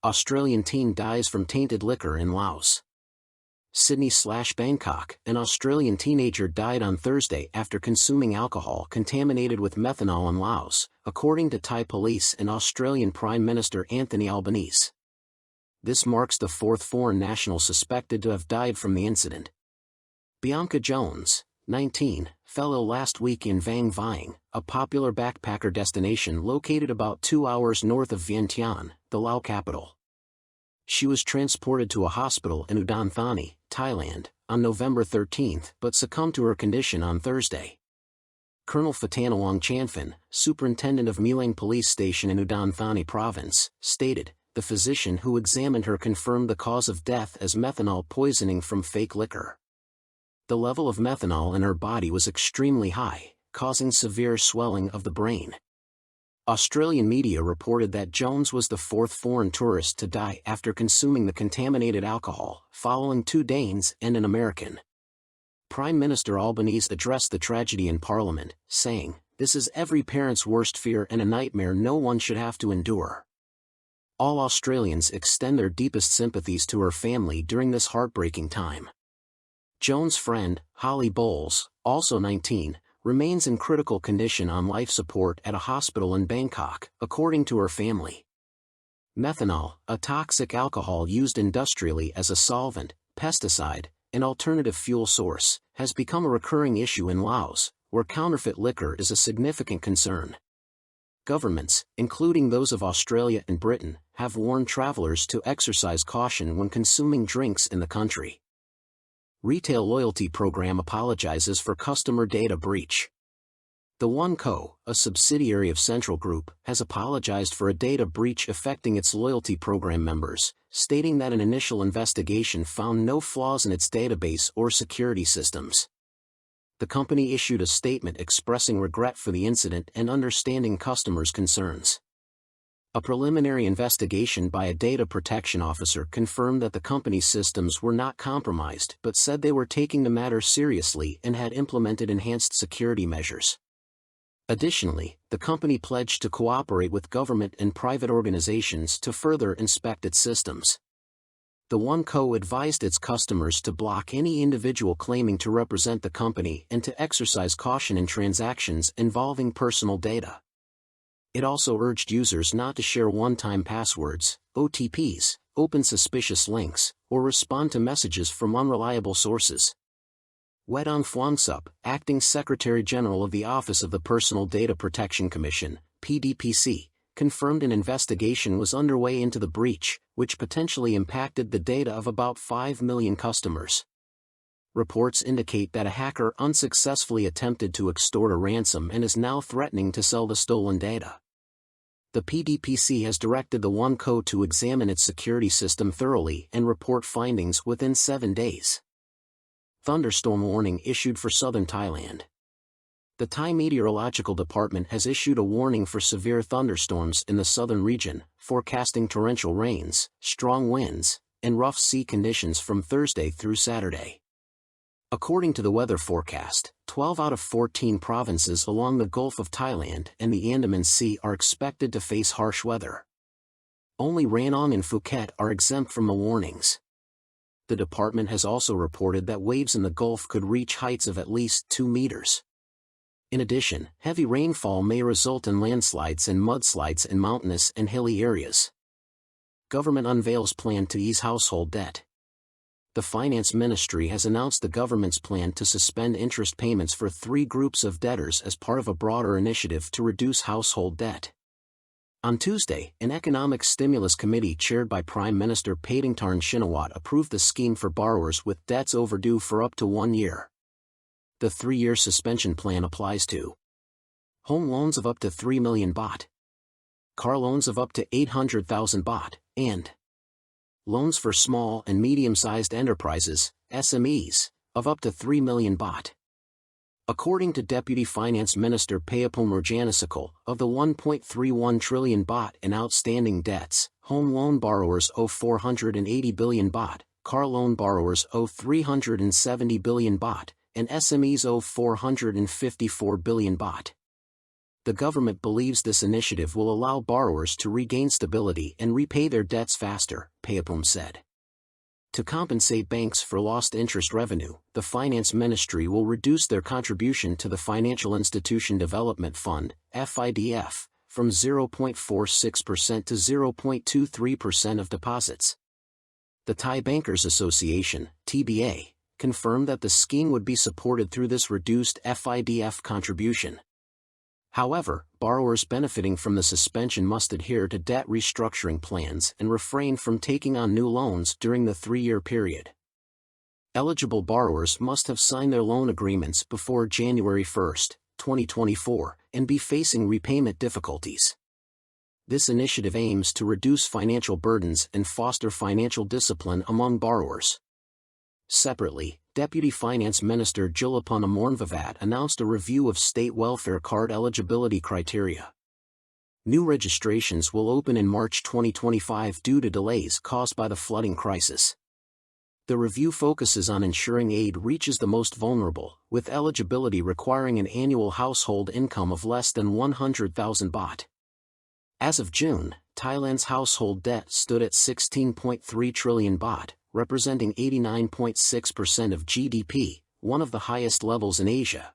Australian teen dies from tainted liquor in Laos. Sydney/Bangkok, an Australian teenager died on Thursday after consuming alcohol contaminated with methanol in Laos, according to Thai police and Australian Prime Minister Anthony Albanese. This marks the fourth foreign national suspected to have died from the incident. Bianca Jones, 19, fell ill last week in Vang Vieng, a popular backpacker destination located about 2 hours north of Vientiane, the Lao capital. She was transported to a hospital in Udon Thani, Thailand, on November 13 but succumbed to her condition on Thursday. Colonel Phatanawong Chanphin, superintendent of Milang Police Station in Udon Thani Province, stated, "The physician who examined her confirmed the cause of death as methanol poisoning from fake liquor. The level of methanol in her body was extremely high, causing severe swelling of the brain." Australian media reported that Jones was the fourth foreign tourist to die after consuming the contaminated alcohol, following 2 Danes and an American. Prime Minister Albanese addressed the tragedy in Parliament, saying, "This is every parent's worst fear and a nightmare no one should have to endure. All Australians extend their deepest sympathies to her family during this heartbreaking time." Jones' friend, Holly Bowles, also 19, remains in critical condition on life support at a hospital in Bangkok, according to her family. Methanol, a toxic alcohol used industrially as a solvent, pesticide, and alternative fuel source, has become a recurring issue in Laos, where counterfeit liquor is a significant concern. Governments, including those of Australia and Britain, have warned travelers to exercise caution when consuming drinks in the country. Retail Loyalty Program apologizes for customer data breach. The One Co., a subsidiary of Central Group, has apologized for a data breach affecting its loyalty program members, stating that an initial investigation found no flaws in its database or security systems. The company issued a statement expressing regret for the incident and understanding customers' concerns. A preliminary investigation by a data protection officer confirmed that the company's systems were not compromised but said they were taking the matter seriously and had implemented enhanced security measures. Additionally, the company pledged to cooperate with government and private organizations to further inspect its systems. The One Co. advised its customers to block any individual claiming to represent the company and to exercise caution in transactions involving personal data. It also urged users not to share one-time passwords, OTPs, open suspicious links, or respond to messages from unreliable sources. Wedong Phuongsup, Acting Secretary General of the Office of the Personal Data Protection Commission, PDPC, confirmed an investigation was underway into the breach, which potentially impacted the data of about 5 million customers. Reports indicate that a hacker unsuccessfully attempted to extort a ransom and is now threatening to sell the stolen data. The PDPC has directed the One Co. to examine its security system thoroughly and report findings within 7 days. Thunderstorm warning issued for southern Thailand. The Thai Meteorological Department has issued a warning for severe thunderstorms in the southern region, forecasting torrential rains, strong winds, and rough sea conditions from Thursday through Saturday. According to the weather forecast, 12 out of 14 provinces along the Gulf of Thailand and the Andaman Sea are expected to face harsh weather. Only Ranong and Phuket are exempt from the warnings. The department has also reported that waves in the Gulf could reach heights of at least 2 meters. In addition, heavy rainfall may result in landslides and mudslides in mountainous and hilly areas. Government unveils plan to ease household debt. The Finance Ministry has announced the government's plan to suspend interest payments for 3 groups of debtors as part of a broader initiative to reduce household debt. On Tuesday, an economic stimulus committee chaired by Prime Minister Paetongtarn Shinawatra approved the scheme for borrowers with debts overdue for up to 1 year. The 3-year suspension plan applies to home loans of up to 3 million baht, car loans of up to 800,000 baht, and loans for small and medium-sized enterprises, SMEs, of up to 3 million baht. According to Deputy Finance Minister Payapum Rajanasekul, of the 1.31 trillion baht in outstanding debts, home loan borrowers owe 480 billion baht, car loan borrowers owe 370 billion baht, and SMEs owe 454 billion baht. The government believes this initiative will allow borrowers to regain stability and repay their debts faster, Payapum said. To compensate banks for lost interest revenue, the Finance Ministry will reduce their contribution to the Financial Institution Development Fund, FIDF, from 0.46% to 0.23% of deposits. The Thai Bankers Association, TBA, confirmed that the scheme would be supported through this reduced FIDF contribution. However, borrowers benefiting from the suspension must adhere to debt restructuring plans and refrain from taking on new loans during the 3-year period. Eligible borrowers must have signed their loan agreements before January 1, 2024, and be facing repayment difficulties. This initiative aims to reduce financial burdens and foster financial discipline among borrowers. Separately, Deputy Finance Minister Julapun Amornvivat announced a review of state welfare card eligibility criteria. New registrations will open in March 2025 due to delays caused by the flooding crisis. The review focuses on ensuring aid reaches the most vulnerable, with eligibility requiring an annual household income of less than 100,000 baht. As of June, Thailand's household debt stood at 16.3 trillion baht, representing 89.6% of GDP, one of the highest levels in Asia.